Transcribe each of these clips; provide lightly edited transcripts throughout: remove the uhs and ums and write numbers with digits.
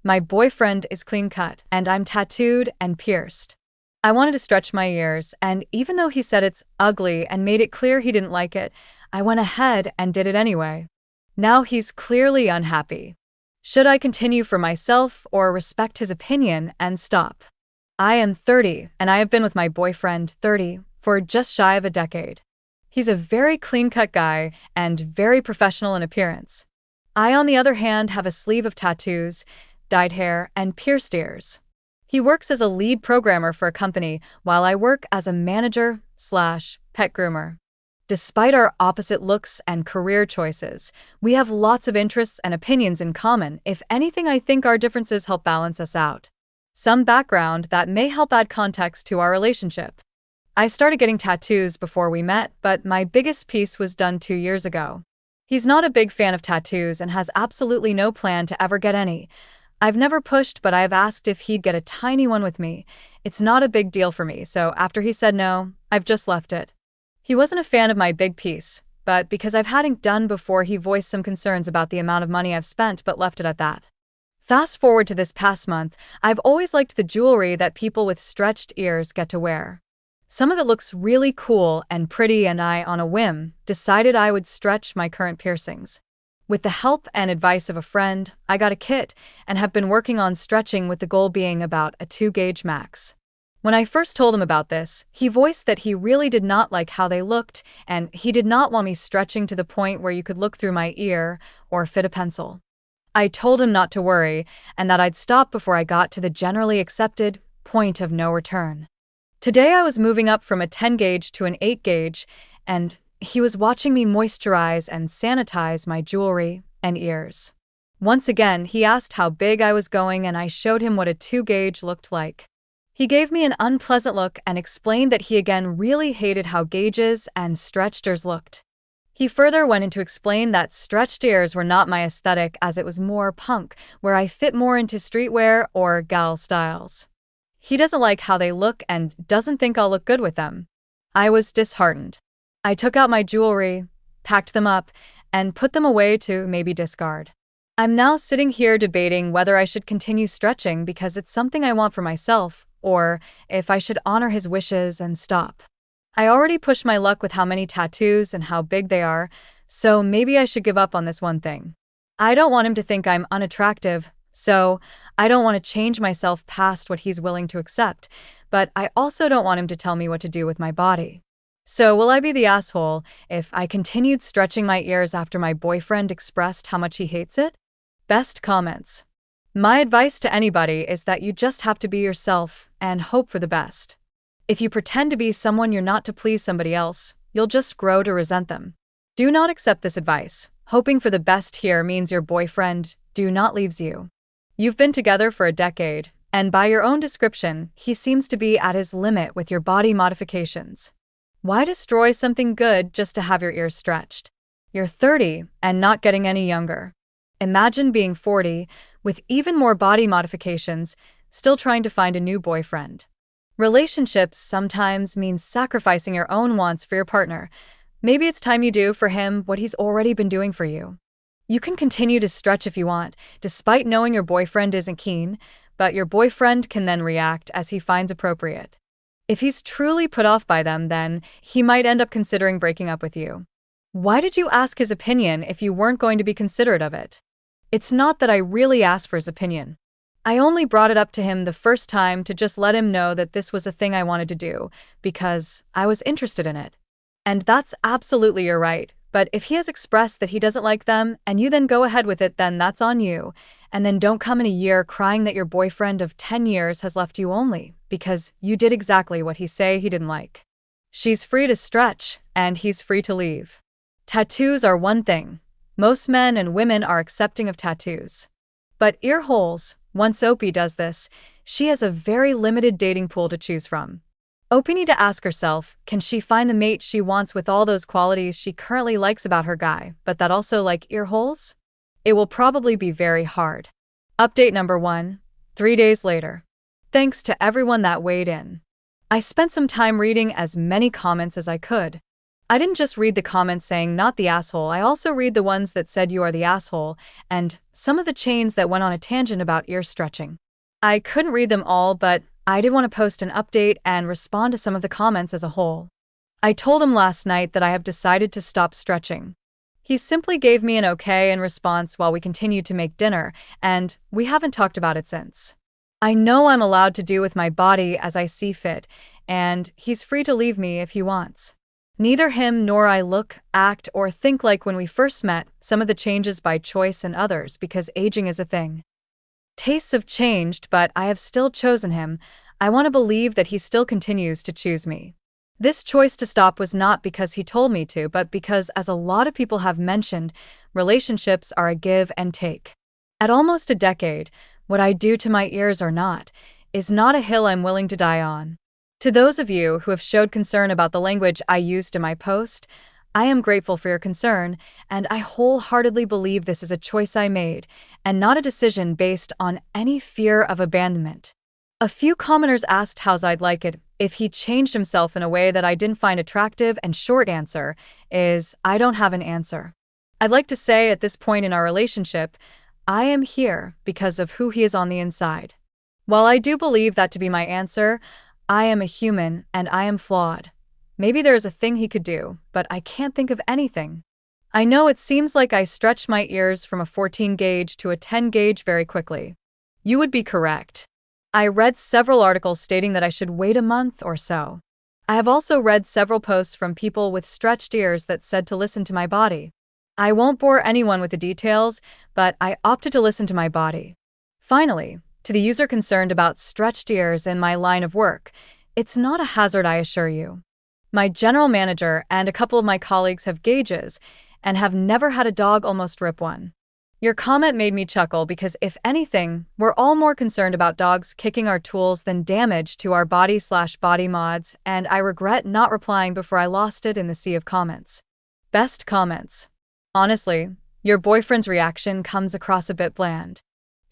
My boyfriend is clean-cut, and I'm tattooed and pierced. I wanted to stretch my ears, and even though he said it's ugly and made it clear he didn't like it, I went ahead and did it anyway. Now he's clearly unhappy. Should I continue for myself or respect his opinion and stop? I am 30, and I have been with my boyfriend, 30, for just shy of a decade. He's a very clean-cut guy and very professional in appearance. I, on the other hand, have a sleeve of tattoos, dyed hair, and pierced ears. He works as a lead programmer for a company, while I work as a manager/pet groomer. Despite our opposite looks and career choices, we have lots of interests and opinions in common. If anything, I think our differences help balance us out. Some background that may help add context to our relationship. I started getting tattoos before we met, but my biggest piece was done 2 years ago. He's not a big fan of tattoos and has absolutely no plan to ever get any. I've never pushed, but I've asked if he'd get a tiny one with me. It's not a big deal for me, so after he said no, I've just left it. He wasn't a fan of my big piece, but because I've had it done before, he voiced some concerns about the amount of money I've spent, but left it at that. Fast forward to this past month, I've always liked the jewelry that people with stretched ears get to wear. Some of it looks really cool and pretty, and I, on a whim, decided I would stretch my current piercings. With the help and advice of a friend, I got a kit and have been working on stretching, with the goal being about a 2-gauge max. When I first told him about this, he voiced that he really did not like how they looked, and he did not want me stretching to the point where you could look through my ear or fit a pencil. I told him not to worry and that I'd stop before I got to the generally accepted point of no return. Today I was moving up from a 10-gauge to an 8-gauge, and he was watching me moisturize and sanitize my jewelry and ears. Once again, he asked how big I was going, and I showed him what a 2-gauge looked like. He gave me an unpleasant look and explained that he again really hated how gauges and stretched ears looked. He further went in to explain that stretched ears were not my aesthetic, as it was more punk, where I fit more into streetwear or gal styles. He doesn't like how they look and doesn't think I'll look good with them. I was disheartened. I took out my jewelry, packed them up, and put them away to maybe discard. I'm now sitting here debating whether I should continue stretching because it's something I want for myself, or if I should honor his wishes and stop. I already pushed my luck with how many tattoos and how big they are, so maybe I should give up on this one thing. I don't want him to think I'm unattractive, so I don't want to change myself past what he's willing to accept, but I also don't want him to tell me what to do with my body. So will I be the asshole if I continued stretching my ears after my boyfriend expressed how much he hates it? Best comments. My advice to anybody is that you just have to be yourself and hope for the best. If you pretend to be someone you're not to please somebody else, you'll just grow to resent them. Do not accept this advice. Hoping for the best here means your boyfriend leaves you. You've been together for a decade, and by your own description, he seems to be at his limit with your body modifications. Why destroy something good just to have your ears stretched? You're 30 and not getting any younger. Imagine being 40, with even more body modifications, still trying to find a new boyfriend. Relationships sometimes mean sacrificing your own wants for your partner. Maybe it's time you do for him what he's already been doing for you. You can continue to stretch if you want, despite knowing your boyfriend isn't keen, but your boyfriend can then react as he finds appropriate. If he's truly put off by them, then he might end up considering breaking up with you. Why did you ask his opinion if you weren't going to be considerate of it? It's not that I really asked for his opinion. I only brought it up to him the first time to just let him know that this was a thing I wanted to do, because I was interested in it. And that's absolutely your right, but if he has expressed that he doesn't like them and you then go ahead with it, then that's on you. And then don't come in a year crying that your boyfriend of 10 years has left you only because you did exactly what he say he didn't like. She's free to stretch, and he's free to leave. Tattoos are one thing. Most men and women are accepting of tattoos. But ear holes, once Opie does this, she has a very limited dating pool to choose from. Opie need to ask herself, can she find the mate she wants with all those qualities she currently likes about her guy, but that also like ear holes? It will probably be very hard. Update number 1, 3 days later. Thanks to everyone that weighed in. I spent some time reading as many comments as I could. I didn't just read the comments saying not the asshole, I also read the ones that said you are the asshole, and some of the chains that went on a tangent about ear stretching. I couldn't read them all, but I did want to post an update and respond to some of the comments as a whole. I told him last night that I have decided to stop stretching. He simply gave me an okay in response while we continued to make dinner, and we haven't talked about it since. I know I'm allowed to do with my body as I see fit, and he's free to leave me if he wants. Neither him nor I look, act, or think like when we first met, some of the changes by choice and others because aging is a thing. Tastes have changed, but I have still chosen him. I want to believe that he still continues to choose me. This choice to stop was not because he told me to, but because, as a lot of people have mentioned, relationships are a give and take. At almost a decade, what I do to my ears or not is not a hill I'm willing to die on. To those of you who have showed concern about the language I used in my post, I am grateful for your concern, and I wholeheartedly believe this is a choice I made, and not a decision based on any fear of abandonment. A few commenters asked how I'd like it if he changed himself in a way that I didn't find attractive, and short answer is, I don't have an answer. I'd like to say at this point in our relationship, I am here because of who he is on the inside. While I do believe that to be my answer, I am a human and I am flawed. Maybe there is a thing he could do, but I can't think of anything. I know it seems like I stretched my ears from a 14 gauge to a 10 gauge very quickly. You would be correct. I read several articles stating that I should wait a month or so. I have also read several posts from people with stretched ears that said to listen to my body. I won't bore anyone with the details, but I opted to listen to my body. Finally, to the user concerned about stretched ears in my line of work, it's not a hazard, I assure you. My general manager and a couple of my colleagues have gauges and have never had a dog almost rip one. Your comment made me chuckle because, if anything, we're all more concerned about dogs kicking our tools than damage to our body/body mods, and I regret not replying before I lost it in the sea of comments. Best comments. Honestly, your boyfriend's reaction comes across a bit bland.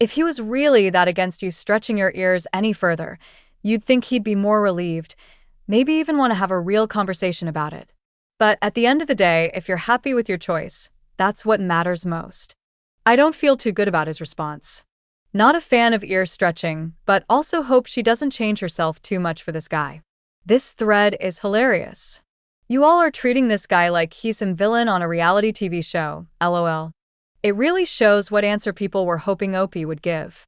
If he was really that against you stretching your ears any further, you'd think he'd be more relieved, maybe even want to have a real conversation about it. But at the end of the day, if you're happy with your choice, that's what matters most. I don't feel too good about his response. Not a fan of ear stretching, but also hope she doesn't change herself too much for this guy. This thread is hilarious. You all are treating this guy like he's some villain on a reality TV show, LOL. It really shows what answer people were hoping Opie would give.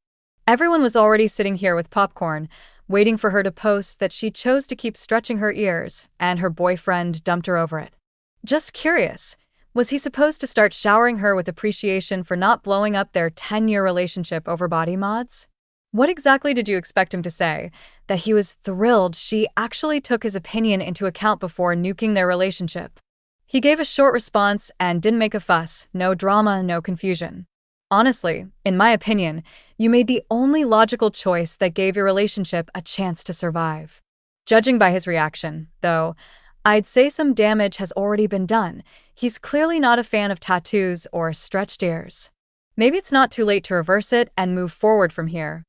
Everyone was already sitting here with popcorn, waiting for her to post that she chose to keep stretching her ears, and her boyfriend dumped her over it. Just curious, was he supposed to start showering her with appreciation for not blowing up their 10-year relationship over body mods? What exactly did you expect him to say? That he was thrilled she actually took his opinion into account before nuking their relationship? He gave a short response and didn't make a fuss, no drama, no confusion. Honestly, in my opinion, you made the only logical choice that gave your relationship a chance to survive. Judging by his reaction, though, I'd say some damage has already been done. He's clearly not a fan of tattoos or stretched ears. Maybe it's not too late to reverse it and move forward from here.